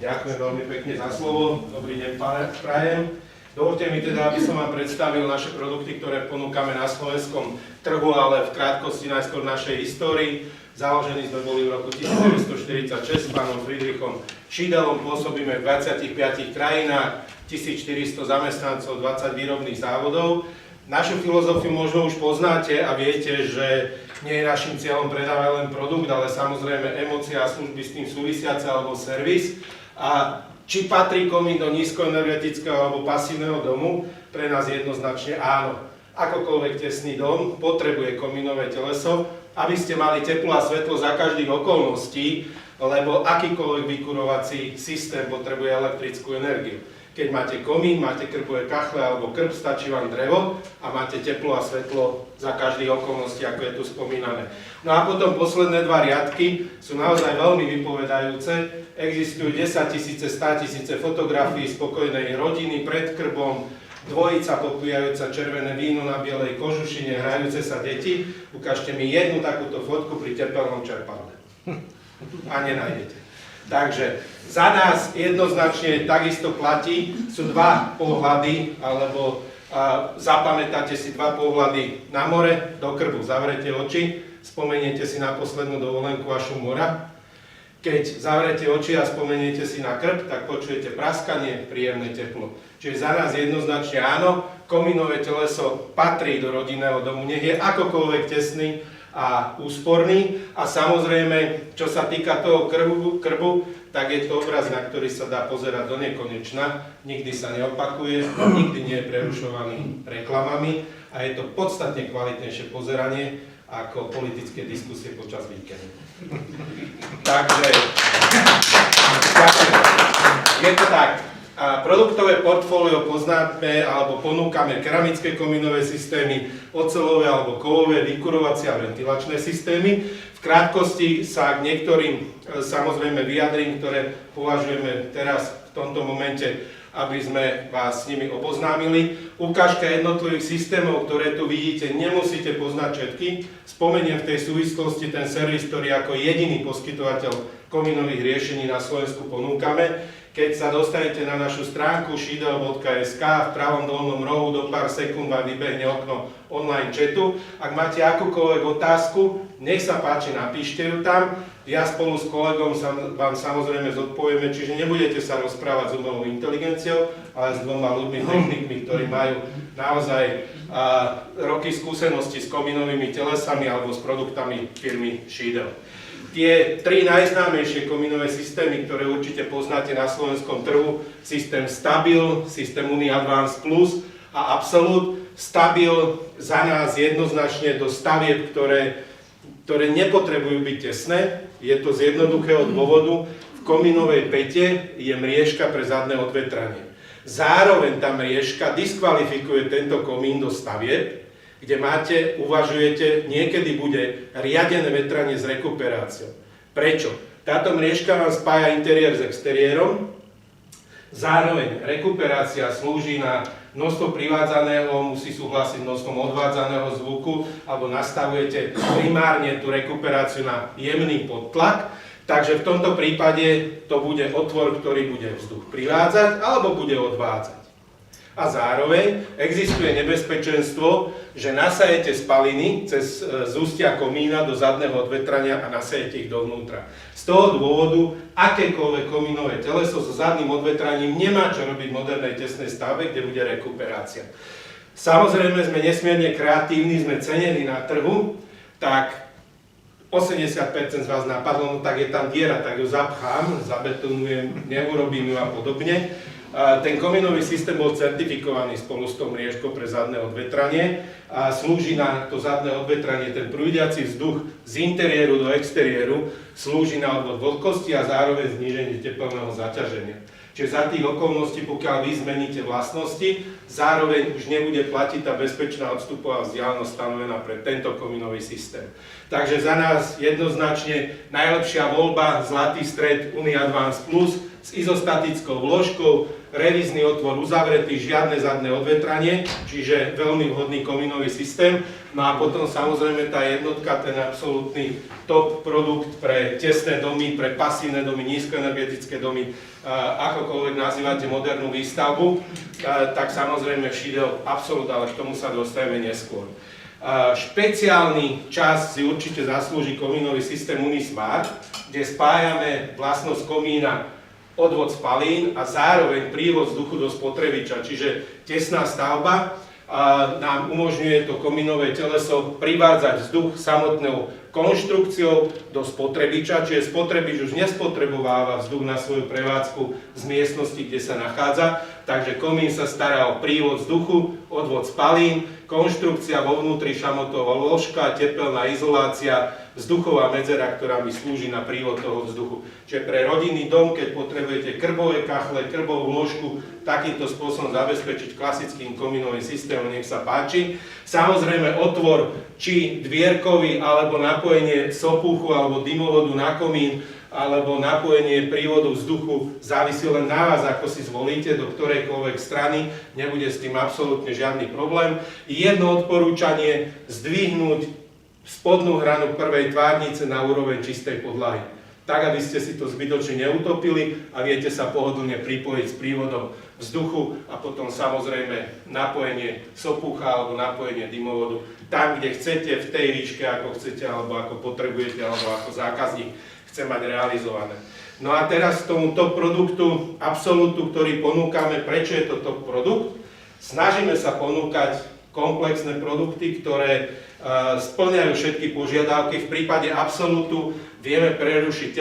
Ďakujem veľmi pekne za slovo. Dobrý deň, prajem. Dovolte mi teda, aby som vám predstavil naše produkty, ktoré ponúkame na slovenskom trhu, ale v krátkosti najskôr našej histórii. Založení sme boli v roku 1946 s pánom Friedrichom Schiedelom, pôsobíme v 25 krajinách, 1400 zamestnancov, 20 výrobných závodov. Našu filozofiu možno už poznáte a viete, že nie je našim cieľom predávať len produkt, ale samozrejme emócie a služby s tým súvisiace alebo servis. A či patrí komín do nízkoenergetického alebo pasívneho domu? Pre nás jednoznačne áno. Akokoľvek tesný dom potrebuje komínové teleso, aby ste mali teplo a svetlo za každých okolností, lebo akýkoľvek vykurovací systém potrebuje elektrickú energiu. Keď máte komín, máte krbové kachle alebo krb, stačí vám drevo a máte teplo a svetlo za každých okolností, ako je tu spomínané. No a potom posledné dva riadky sú naozaj veľmi vypovedajúce. Existujú 10 000, 100 000 fotografií spokojnej rodiny pred krbom, dvojica popíjajúca červené víno na bielej kožušine, hrajúce sa deti. Ukážte mi jednu takúto fotku pri tepelnom čerpadle. A nenájdete. Takže za nás jednoznačne takisto platí, sú dva pohľady, alebo zapamätáte si dva pohľady na more, do krbu, zavrete oči, spomeniete si na poslednú dovolenku vašu mora. Keď zavrete oči a spomeniete si na krb, tak počujete praskanie, príjemné teplo. Čiže za nás jednoznačne áno, komínové teleso patrí do rodinného domu, nech je akokoľvek tesný a úsporný. A samozrejme, čo sa týka toho krbu, tak je to obraz, na ktorý sa dá pozerať do nekonečna, nikdy sa neopakuje, nikdy nie je prerušovaný reklamami a je to podstatne kvalitnejšie pozeranie ako politické diskusie počas víkendu. Takže je to tak. Produktové portfólio poznáme alebo ponúkame keramické komínové systémy, oceľové alebo kovové vykurovacie a ventilačné systémy. V krátkosti sa k niektorým samozrejme vyjadrím, ktoré považujeme teraz v tomto momente, aby sme vás s nimi oboznámili. Ukážka jednotlivých systémov, ktoré tu vidíte, nemusíte poznať všetky. Spomeniem v tej súvislosti ten servis, ktorý ako jediný poskytovateľ komínových riešení na Slovensku ponúkame. Keď sa dostanete na našu stránku schiedel.sk, v pravom dolnom rohu do pár sekúnd vám vybehne okno online chatu. Ak máte akúkoľvek otázku, nech sa páči, napíšte ju tam. Ja spolu s kolegom vám samozrejme zodpovieme, čiže nebudete sa rozprávať s umelou inteligenciou, ale s dvoma ľuďmi, technikmi, ktorí majú naozaj roky skúsenosti s komínovými telesami alebo s produktami firmy Schiedel. Tie tri najznámejšie komínové systémy, ktoré určite poznáte na slovenskom trhu, systém Stabil, systém UniAdvance Plus a Absolute. Stabil za nás jednoznačne do stavieb, ktoré nepotrebujú byť tesné. Je to z jednoduchého dôvodu. V komínovej pete je mriežka pre zadné odvetranie. Zároveň tá mriežka diskvalifikuje tento komín do stavieb, kde uvažujete, niekedy bude riadené vetranie s rekuperáciou. Prečo? Táto mriežka vám spája interiér s exteriérom, zároveň rekuperácia slúži na množstvo privádzaného, musí súhlasiť množstvom odvádzaného zvuku, alebo nastavujete primárne tú rekuperáciu na jemný podtlak, takže v tomto prípade to bude otvor, ktorý bude vzduch privádzať, alebo bude odvádzať. A zároveň existuje nebezpečenstvo, že nasajete spaliny cez zústia komína do zadného odvetrania a nasajete ich dovnútra. Z toho dôvodu akékoľvek komínové teleso so zadným odvetraním nemá čo robiť v modernej tesnej stavbe, kde bude rekuperácia. Samozrejme sme nesmierne kreatívni, sme cenení na trhu, tak 80% z vás napadlo, no tak je tam diera, tak ju zapchám, zabetonujem, neurobím ju a podobne. Ten komínový systém bol certifikovaný spolu s tou mriežkou pre zadné odvetranie a slúži na to zadné odvetranie, ten prúdiaci vzduch z interiéru do exteriéru slúži na odvod vlhkosti a zároveň zníženie tepelného zaťaženia. Čiže za tých okolností, pokiaľ vy zmeníte vlastnosti, zároveň už nebude platiť tá bezpečná odstupová vzdialenosť stanovená pre tento komínový systém. Takže za nás jednoznačne najlepšia voľba, zlatý stred UniAdvance Plus, s izostatickou vložkou, revízny otvor uzavretý, žiadne zadné odvetranie, čiže veľmi vhodný komínový systém. No a potom samozrejme tá jednotka, ten absolútny top produkt pre tesné domy, pre pasívne domy, nízkoenergetické domy, akokoľvek nazývate modernú výstavbu, tak samozrejme Schiedel absolút, ale k tomu sa dostaneme neskôr. Špeciálny čas si určite zaslúži komínový systém Unismart, kde spájame vlastnosť komína odvod spalín a zároveň prívod vzduchu do spotrebiča, čiže tesná stavba nám umožňuje to komínové teleso privádzať vzduch samotnou konštrukciou do spotrebiča, čiže spotrebič už nespotrebováva vzduch na svoju prevádzku z miestnosti, kde sa nachádza, takže komín sa stará o prívod vzduchu, odvod spalín, konštrukcia vo vnútri šamotová vložka, tepelná izolácia, vzduchová medzera, ktorá mi slúži na prívod toho vzduchu. Čiže pre rodinný dom, keď potrebujete krbové kachle, krbovú vložku, takýmto spôsobom zabezpečiť klasickým komínovým systémom, nech sa páči. Samozrejme otvor, či dvierkový, alebo napojenie sopúchu, alebo dymovodu na komín, alebo napojenie prívodu vzduchu, závisí len na vás, ako si zvolíte, do ktorejkoľvek strany, nebude s tým absolútne žiadny problém. Jedno odporúčanie, zdvihnúť spodnú hranu prvej tvárnice na úroveň čistej podlahy, tak aby ste si to zbytočne neutopili a viete sa pohodlne pripojiť s prívodom vzduchu a potom samozrejme napojenie sopúcha alebo napojenie dymovodu tam, kde chcete, v tej výške, ako chcete, alebo ako potrebujete, alebo ako zákazník chce mať realizované. No a teraz k tomu top produktu Absolutu, ktorý ponúkame. Prečo je to top produkt? Snažíme sa ponúkať komplexné produkty, ktoré spĺňajú všetky požiadavky. V prípade Absolutu vieme prerušiť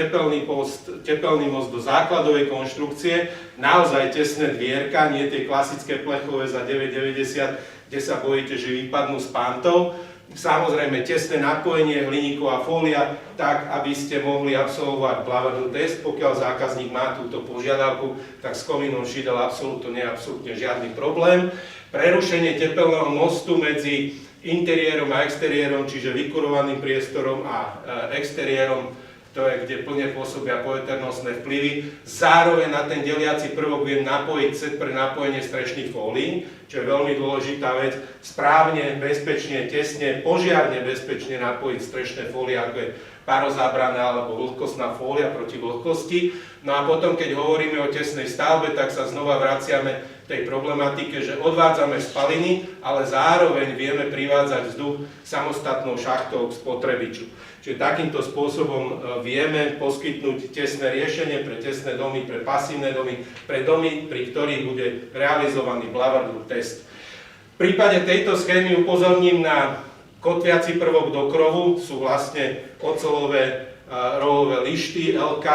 tepelný most do základovej konštrukcie, naozaj tesné dvierka, nie tie klasické plechové za 9,90, kde sa bojíte, že vypadnú z pantov. Samozrejme tesné napojenie, hliníková fólia, tak aby ste mohli absolvovať Blavardel test. Pokiaľ zákazník má túto požiadavku, tak s komínom Schiedel Absolutu nie je absolútne žiadny problém. Prerušenie tepelného mostu medzi interiérom a exteriérom, čiže vykurovaným priestorom a exteriérom, to je, kde plne pôsobia poveternostné vplyvy. Zároveň na ten deliaci prvok viem napojiť set pre napojenie strešných fólií, čo je veľmi dôležitá vec. Správne, bezpečne, tesne, požiarne bezpečne napojiť strešné fólie, ako je parozábrana alebo vlhkostná fólia proti vlhkosti. No a potom, keď hovoríme o tesnej stavbe, tak sa znova vraciame tej problematike, že odvádzame spaliny, ale zároveň vieme privádzať vzduch samostatnou šachtou k spotrebiču. Čiže takýmto spôsobom vieme poskytnúť tesné riešenie pre tesné domy, pre pasívne domy, pre domy, pri ktorých bude realizovaný Blavardel test. V prípade tejto schémy upozorním na kotviaci prvok do krovu, sú vlastne oceľové rovové lišty LK,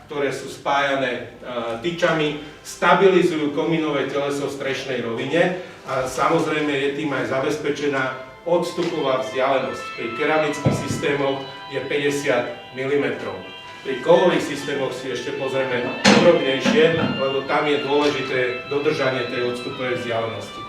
ktoré sú spájané tyčami, stabilizujú komínové teleso v strešnej rovine a samozrejme je tým aj zabezpečená odstupová vzdialenosť. Pri keramických systémoch je 50 mm. Pri kovových systémoch si ešte pozrieme podrobnejšie, lebo tam je dôležité dodržanie tej odstupovej vzdialenosti.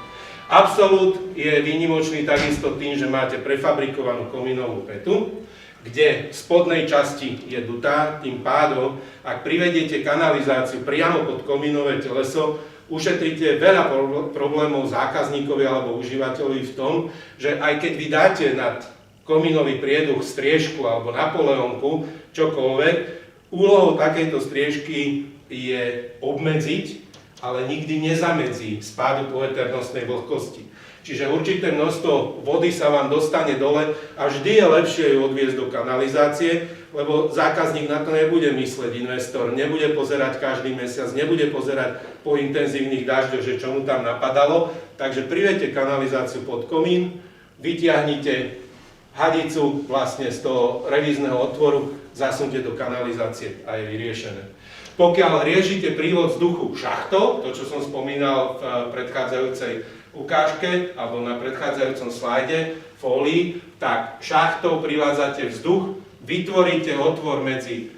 Absolut je výnimočný takisto tým, že máte prefabrikovanú komínovú pätu, kde v spodnej časti je dutá, tým pádom, ak privediete kanalizáciu priamo pod komínové teleso, ušetríte veľa problémov zákazníkovi alebo užívateľovi v tom, že aj keď vy dáte nad komínový prieduch striežku alebo napoleonku, čokoľvek, úlohou takejto striežky je obmedziť, ale nikdy nezamedzí spádu poveternostnej vlhkosti. Čiže určité množstvo vody sa vám dostane dole a vždy je lepšie ju odviesť do kanalizácie, lebo zákazník na to nebude mysleť, investor nebude pozerať každý mesiac, nebude pozerať po intenzívnych dažďoch, že čo mu tam napadalo. Takže priviete kanalizáciu pod komín, vytiahnite hadicu vlastne z toho revízneho otvoru, zasunte do kanalizácie a je vyriešené. Pokiaľ riešite prívod vzduchu šachtou, to čo som spomínal v predchádzajúcej ukážke alebo na predchádzajúcom slajde fólii, tak šachtou privádzate vzduch, vytvoríte otvor medzi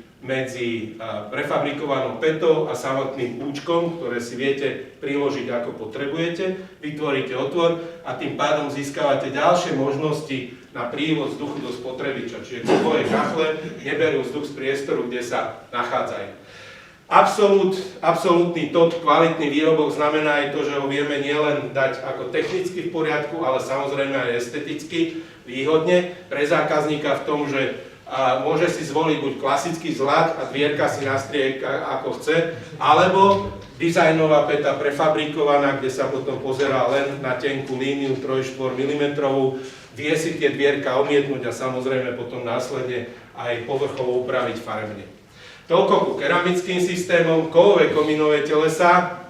prefabrikovanou pätou a samotným účkom, ktoré si viete priložiť ako potrebujete, vytvoríte otvor a tým pádom získavate ďalšie možnosti na prívod vzduchu do spotrebiča, čiže kovové kachle neberú vzduch z priestoru, kde sa nachádzajú. Absolútny top, kvalitný výrobok znamená aj to, že ho vieme nielen dať ako technicky v poriadku, ale samozrejme aj esteticky výhodne pre zákazníka v tom, že môže si zvoliť buď klasický zlat a dvierka si nastrie ako chce, alebo dizajnová päta prefabrikovaná, kde sa potom pozerá len na tenkú líniu 3-4 mm, vie si tie dvierka omietnúť a samozrejme potom následne aj povrchovo upraviť farebne. Toľko ku keramickým systémom. Kovové komínové telesá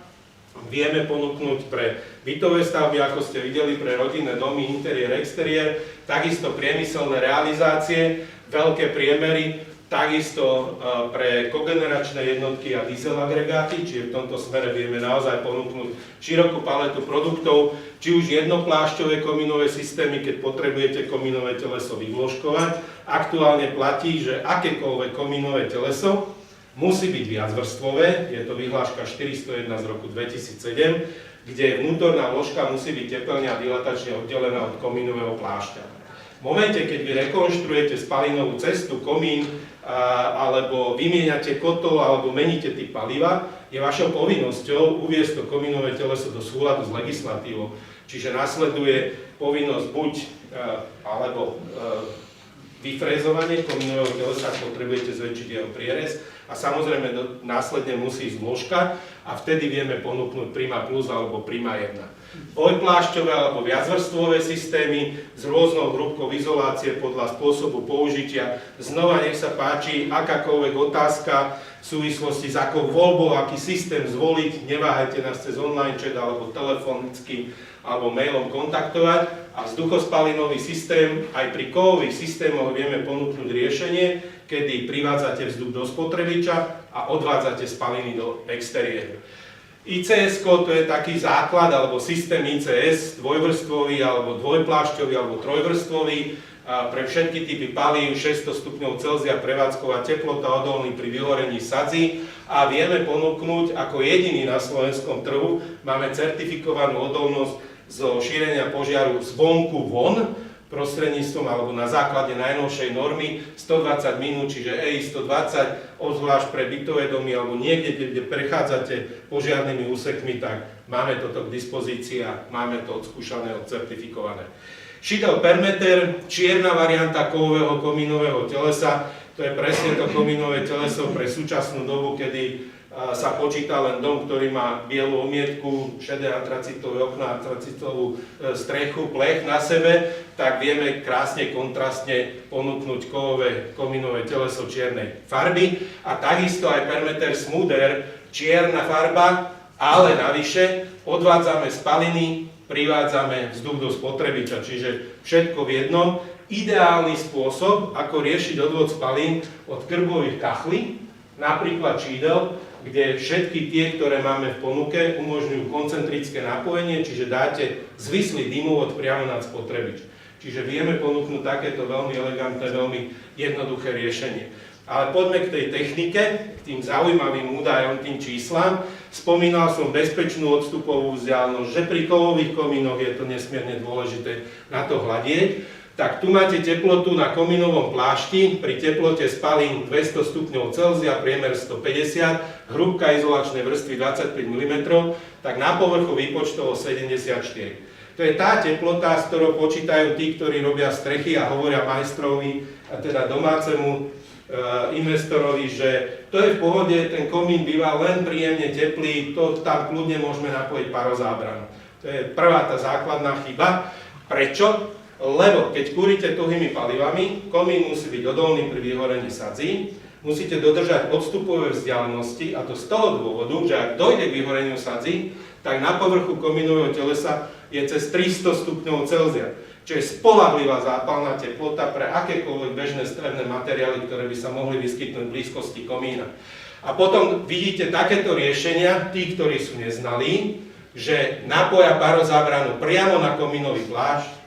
vieme ponúknuť pre bytové stavby, ako ste videli, pre rodinné domy, interiér, exteriér, takisto priemyselné realizácie, veľké priemery, takisto pre kogeneračné jednotky a diesel agregáty, čiže v tomto smere vieme naozaj ponúknuť širokú paletu produktov, či už jednoplášťové komínové systémy, keď potrebujete komínové teleso vyvložkovať. Aktuálne platí, že akékoľvek komínové teleso musí byť viacvrstvové, je to vyhláška 401 z roku 2007, kde vnútorná vložka musí byť tepelne a dilatačne oddelená od komínového plášťa. V momente, keď vy rekonštruujete spalinovú cestu, komín, alebo vymieňate kotol, alebo meníte typ paliva, je vašou povinnosťou uviesť to komínové teleso do súladu s legislatívou. Čiže nasleduje povinnosť buď vyfrézovanie komínového telesa, potrebujete zväčšiť jeho prierez a samozrejme následne musí ísť vložka a vtedy vieme ponúknuť Prima Plus alebo Prima 1. Dvojplášťové alebo viacvrstvové systémy s rôznou hrúbkou izolácie podľa spôsobu použitia. Znova nech sa páči, akákoľvek otázka v súvislosti s akou voľbou, aký systém zvoliť, neváhajte nás cez online chat alebo telefonicky alebo mailom kontaktovať. A vzduchospalinový systém, aj pri kovových systémoch vieme ponúknuť riešenie, kedy privádzate vzduch do spotrebiča a odvádzate spaliny do exteriéru. ICS to je taký základ, alebo systém ICS, dvojvrstvový, alebo dvojplášťový, alebo trojvrstvový, pre všetky typy palív, 600 stupňov Celzia, prevádzková teplota, odolný pri vyhorení sadzí a vieme ponúknuť ako jediný na slovenskom trhu, máme certifikovanú odolnosť zo šírenia požiaru zvonku von, prostredníctvom alebo na základe najnovšej normy 120 minút, čiže EI 120, obzvlášť pre bytové domy alebo niekde, kde prechádzate požiarnymi úsekmi, tak máme toto k dispozícii a máme to odskúšané, odcertifikované. Šidel Permeter, čierna varianta kovového komínového telesa, to je presne to komínové teleso pre súčasnú dobu, kedy sa počíta len dom, ktorý má bielu omietku, šedé antracitové okná, antracitovú strechu, plech na sebe, tak vieme krásne kontrastne ponúknuť kovové komínové teleso čiernej farby a takisto aj Permeter Smoother, čierna farba, ale navyše odvádzame spaliny, privádzame vzduch do spotrebiča, čiže všetko v jednom. Ideálny spôsob, ako riešiť odvod spalín od krbových kachlí, napríklad čídel, kde všetky tie, ktoré máme v ponuke, umožňujú koncentrické napojenie, čiže dáte zvislý dymovod priamo nad spotrebič. Čiže vieme ponúknuť takéto veľmi elegantné, veľmi jednoduché riešenie. Ale poďme k tej technike, k tým zaujímavým údajom, tým číslam. Spomínal som bezpečnú odstupovú vzdialenosť, že pri kovových komínoch je to nesmierne dôležité na to hľadieť. Tak tu máte teplotu na komínovom plášti, pri teplote spalín 200 stupňov Celzia, priemer 150, hrúbka izolačnej vrstvy 25 mm, tak na povrchu výpočtovo 74. To je tá teplota, s ktorou počítajú tí, ktorí robia strechy a hovoria majstrovi, a teda domácemu investorovi, že to je v pohode, ten komín býva len príjemne teplý, to tam kľudne môžeme napojiť parozábranu. To je prvá tá základná chyba. Prečo? Lebo keď kúrite tuhými palivami, komín musí byť odolný pri vyhorení sadzí, musíte dodržať odstupové vzdialenosti a to z toho dôvodu, že ak dojde k vyhoreniu sadzí, tak na povrchu komínového telesa je cez 300 stupňov Celzia, čo je spoľahlivá zápalná teplota pre akékoľvek bežné strevné materiály, ktoré by sa mohli vyskytnúť v blízkosti komína. A potom vidíte takéto riešenia, tí, ktorí sú neznalí, že napoja parozábranu priamo na komínový plášť,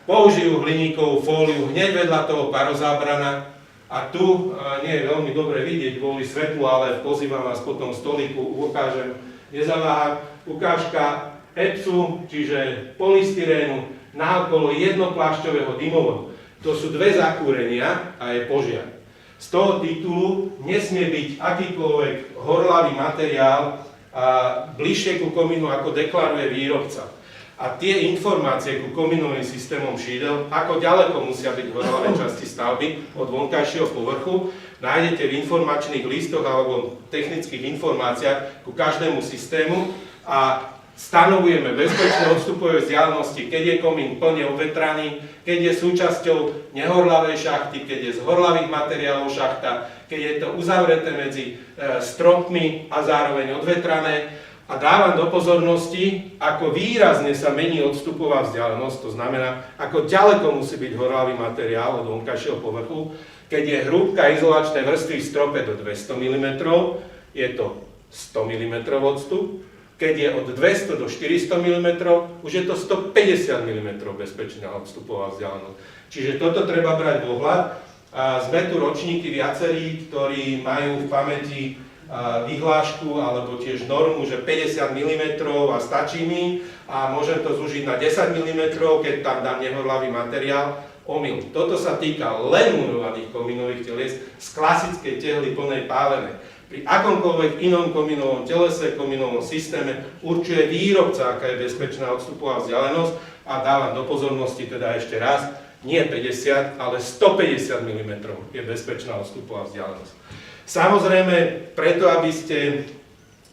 použijú hliníkovú fóliu hneď vedľa toho parozábrana a tu nie je veľmi dobre vidieť kvôli svetlu, ale pozývam vás po tom stolíku, ukážem, nezaváham, ukážka EPSu, čiže polystyrénu, naokolo jednoplášťového dymovodu. To sú dve zakúrenia a je požiar. Z toho titulu nesmie byť akýkoľvek horlavý materiál bližšie ku komínu, ako deklaruje výrobca. A tie informácie ku komínovým systémom šídel, ako ďaleko musia byť horlavé časti stavby od vonkajšieho povrchu, nájdete v informačných listoch alebo technických informáciách ku každému systému a stanovujeme bezpečné odstupové vzdialenosti, keď je komín plne ovetraný, keď je súčasťou nehorlavej šachty, keď je z horlavých materiálov šachta, keď je to uzavreté medzi stropmi a zároveň odvetrané. A dávam do pozornosti, ako výrazne sa mení odstupová vzdialenosť, to znamená, ako ďaleko musí byť horlavý materiál od vonkajšieho povrchu. Keď je hrúbka izolačnej vrstvy v strope do 200 mm, je to 100 mm odstup. Keď je od 200 do 400 mm, už je to 150 mm bezpečná odstupová vzdialenosť. Čiže toto treba brať v ohľad. Sme tu ročníky viacerí, ktorí majú v pamäti vyhlášku alebo tiež normu, že 50 mm a stačí mi a môžem to zúžiť na 10 mm, keď tam dám nehorlavý materiál. Omyl. Toto sa týka len murovaných komínových telies z klasickej tehly plnej pálenej. Pri akomkoľvek inom komínovom telese, komínovom systéme určuje výrobca, aká je bezpečná odstupová vzdialenosť a dávam do pozornosti teda ešte raz, nie 50, ale 150 mm je bezpečná odstupová vzdialenosť. Samozrejme, preto, aby ste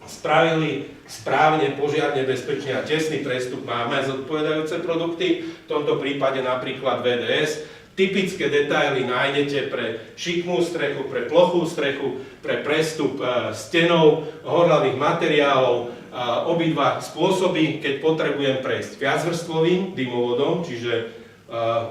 spravili správne, požiarne, bezpečne a tesný prestup, máme zodpovedajúce produkty, v tomto prípade napríklad VDS. Typické detaily nájdete pre šikmú strechu, pre plochú strechu, pre prestup stenov, horlavých materiálov, obidva spôsoby, keď potrebujem prejsť viacvrstvovým dymovodom, čiže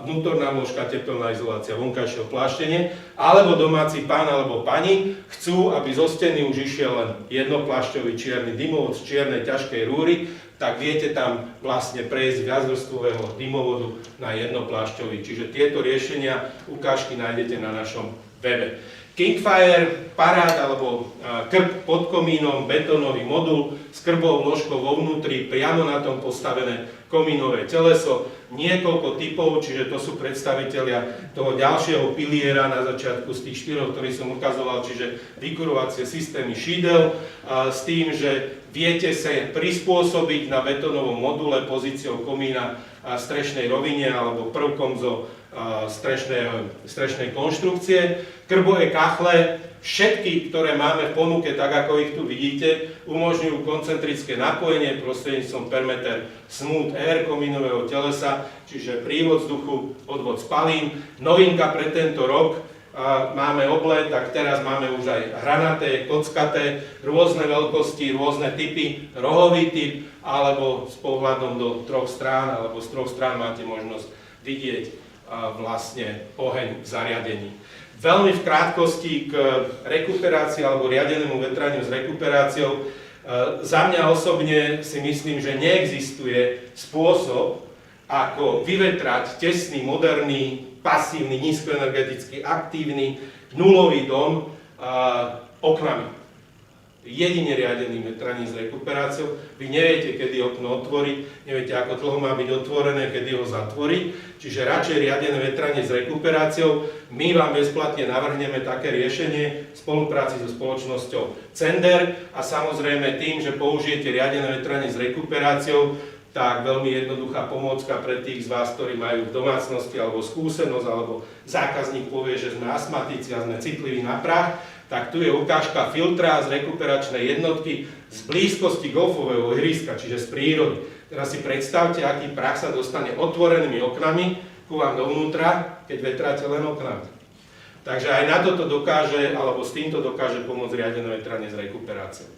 vnútorná vložka, tepelná izolácia, vonkajšieho pláštenie, alebo domáci pán alebo pani chcú, aby zo steny už išiel len jednoplášťový čierny dymovod z čiernej ťažkej rúry, tak viete tam vlastne prejsť viacvrstvového dymovodu na jednoplášťový. Čiže tieto riešenia, ukážky nájdete na našom webe. Kingfire, parát alebo krb pod komínom, betónový modul s krbovou vložkou vo vnútri, priamo na tom postavené komínové teleso, niekoľko typov, čiže to sú predstavitelia toho ďalšieho piliera na začiatku z tých štyroch, ktorý som ukazoval, čiže vykurovacie systémy šídel, s tým, že viete sa prispôsobiť na betónovom module pozíciou komína v strešnej rovine alebo prvkom zo strešnej konštrukcie. Krbové kachle, všetky, ktoré máme v ponuke, tak ako ich tu vidíte, umožňujú koncentrické napojenie prostredníctvom Permeter Smooth Air komínového telesa, čiže prívod vzduchu, odvod spalín. Novinka pre tento rok, máme oble, tak teraz máme už aj hranaté, kockaté, rôzne veľkosti, rôzne typy, rohový typ, alebo s pohľadom do troch strán, alebo z troch strán máte možnosť vidieť vlastne oheň v zariadení. Veľmi v krátkosti k rekuperácii alebo riadenému vetraniu s rekuperáciou. Za mňa osobne si myslím, že neexistuje spôsob, ako vyvetrať tesný, moderný, pasívny, nízkoenergeticky aktívny, nulový dom oknami. Jedine riadeným vetraním s rekuperáciou. Vy neviete, kedy okno otvoriť, neviete, ako dlho má byť otvorené, kedy ho zatvoriť. Čiže radšej riadené vetranie s rekuperáciou. My vám bezplatne navrhneme také riešenie v spolupráci so spoločnosťou Cender a samozrejme tým, že použijete riadené vetranie s rekuperáciou, tak veľmi jednoduchá pomôcka pre tých z vás, ktorí majú v domácnosti alebo skúsenosť, alebo zákazník povie, že sme astmatici a sme citliví na prach, tak tu je ukážka filtra z rekuperačnej jednotky z blízkosti golfového ihriska, čiže z prírody. Teraz si predstavte, aký prach sa dostane otvorenými oknami ku vám dovnútra, keď vetráte len oknami. Takže aj na toto dokáže, alebo s týmto dokáže pomôcť riadené vetranie s rekuperáciou.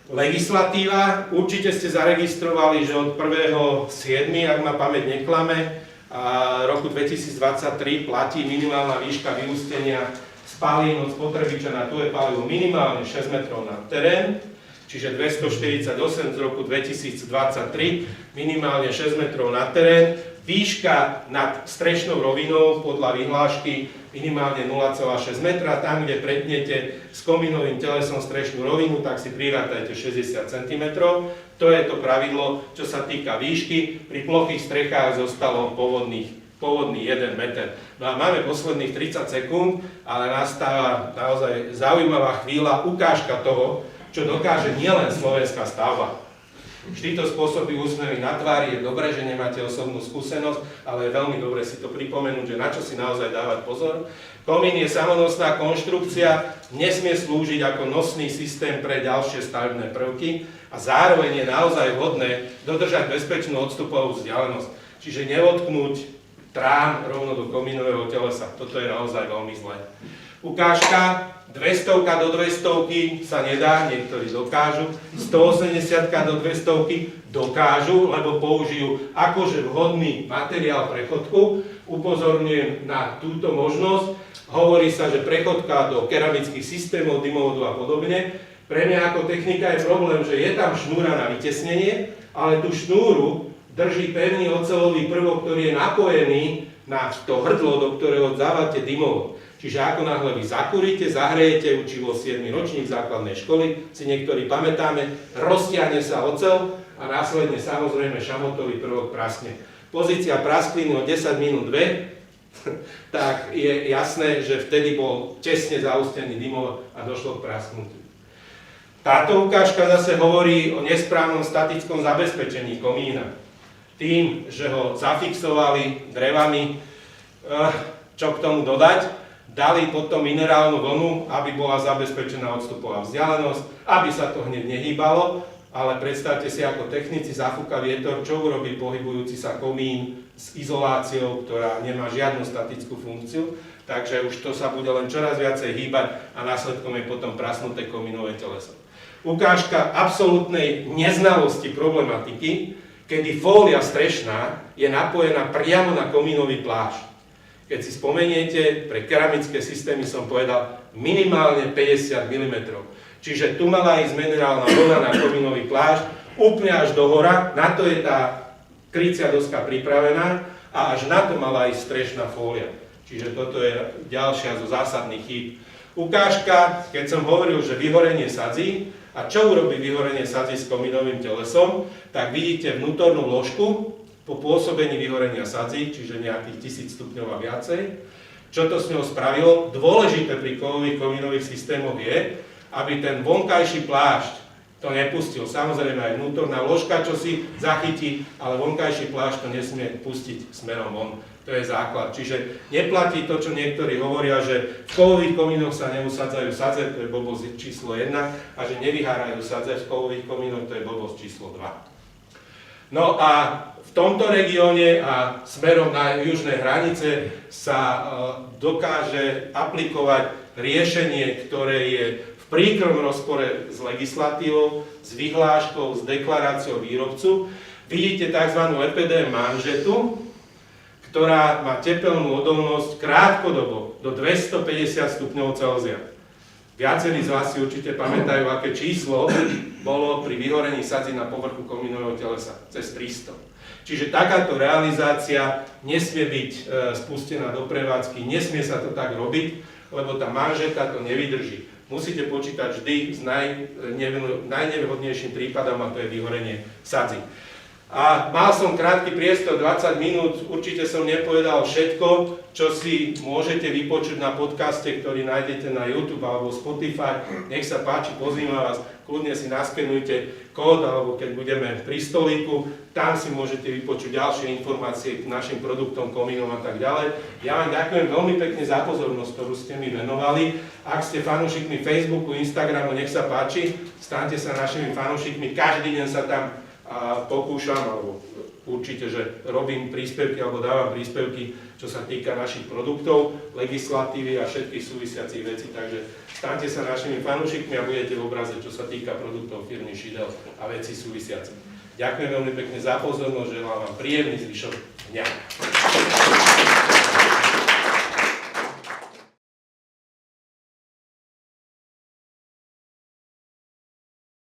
Legislatíva, určite ste zaregistrovali, že od 1.7., ak ma pamäť neklame, roku 2023 platí minimálna výška vyústenia spalín od spotrebiča na tuhé palivo minimálne 6 metrov nad terén, čiže 248 z roku 2023, minimálne 6 metrov nad terén, výška nad strešnou rovinou podľa vyhlášky minimálne 0,6 metra, tam, kde pretnete s komínovým telesom strešnú rovinu, tak si prirátajte 60 cm. To je to pravidlo, čo sa týka výšky. Pri plochých strechách zostalo pôvodných pôvodný 1 meter. No a máme posledných 30 sekúnd, ale nastáva naozaj zaujímavá chvíľa, ukážka toho, čo dokáže nielen slovenská stavba. Vždy to spôsobí úsmevy na tvári, je dobré, že nemáte osobnú skúsenosť, ale je veľmi dobré si to pripomenúť, že na čo si naozaj dávať pozor. Komín je samonosná konštrukcia, nesmie slúžiť ako nosný systém pre ďalšie stavebné prvky a zároveň je naozaj vhodné dodržať bezpečnú odstupovú vzdialenosť. Čiže nevotknúť trám rovno do komínového telesa. Toto je naozaj veľmi zlé. Ukážka. 200 do 200 sa nedá, niektorí dokážu, 180 do 200 dokážu, lebo použijú akože vhodný materiál prechodku. Upozorňujem na túto možnosť. Hovorí sa, že prechodka do keramických systémov, dymovodu a podobne. Pre mňa ako technika je problém, že je tam šnúra na vytesnenie, ale tú šnúru drží pevný oceľový prvok, ktorý je napojený na to hrdlo, do ktorého dávate dymovod. Čiže ako náhle vy zakúrite, zahrejete, učivo 7. ročník základnej školy, si niektorí pamätáme, roztiahne sa oceľ a následne samozrejme šamotový prvok praskne. Pozícia praskliny o 10 minút 2, tak je jasné, že vtedy bol tesne zaústený dymov a došlo k prasknutiu. Táto ukážka zase hovorí o nesprávnom statickom zabezpečení komína. Tým, že ho zafixovali drevami, čo k tomu dodať, dali potom minerálnu vlnu, aby bola zabezpečená odstupová vzdialenosť, aby sa to hneď nehýbalo, ale predstavte si, ako technici zafúka vietor, čo urobí pohybujúci sa komín s izoláciou, ktorá nemá žiadnu statickú funkciu, takže už to sa bude len čoraz viacej hýbať a následkom je potom prasnuté komínové teleso. Ukážka absolútnej neznalosti problematiky, kedy fólia strešná je napojená priamo na komínový plášť. Keď si spomeniete, pre keramické systémy som povedal minimálne 50 mm. Čiže tu mala ísť minerálna vlna na komínový plášť, úplne až do hora, na to je tá krycia doska pripravená a až na to mala ísť strešná fólia. Čiže toto je ďalšia zo zásadných chýb. Ukážka, keď som hovoril, že vyhorenie sadzí, a čo urobí vyhorenie sadzí s komínovým telesom, tak vidíte vnútornú ložku, po pôsobení vyhorenia sadzí, čiže nejakých 1000 stupňov a viacej. Čo to s ňou spravilo? Dôležité pri kovových komínových systémoch je, aby ten vonkajší plášť to nepustil. Samozrejme aj vnútorná ložka, čo si zachytí, ale vonkajší plášť to nesmie pustiť smerom von. To je základ. Čiže neplatí to, čo niektorí hovoria, že v kovových komínoch sa neusadzajú sadze, to je blbosť číslo 1, a že nevyhárajú sadze v kovových komínoch, to je blbosť číslo 2. No a v tomto regióne a smerom na južné hranice sa dokáže aplikovať riešenie, ktoré je v príkrom rozpore s legislatívou, s vyhláškou, s deklaráciou výrobcu. Vidíte tzv. EPD manžetu, ktorá má tepelnú odolnosť krátkodobo do 250 stupňov Celzia. Viacerí z vás si určite pamätajú, aké číslo bolo pri vyhorení sadzí na povrchu komínového telesa, cez 300. Čiže takáto realizácia nesmie byť spustená do prevádzky, nesmie sa to tak robiť, lebo tá manžeta to nevydrží. Musíte počítať vždy s najnevhodnejším prípadom, a to je vyhorenie sadzí. A mal som krátky priestor, 20 minút, určite som nepovedal všetko, čo si môžete vypočuť na podcaste, ktorý nájdete na YouTube alebo Spotify. Nech sa páči, pozývam vás, kľudne si naskenujte kód, alebo keď budeme pri stolíku, tam si môžete vypočuť ďalšie informácie k našim produktom, komínom a tak ďalej. Ja vám ďakujem veľmi pekne za pozornosť, ktorú ste mi venovali. Ak ste fanúšikmi Facebooku, Instagramu, nech sa páči, staňte sa našimi fanúšikmi, každý deň sa tam pokúšam, alebo určite, že robím príspevky alebo dávam príspevky, čo sa týka našich produktov, legislatívy a všetkých súvisiacich vecí, takže staňte sa našimi fanúšikmi a budete v obraze, čo sa týka produktov firmy Šidel a vecí súvisiacich. Ďakujem veľmi pekne za pozornosť, želám vám príjemný zvyšok dňa.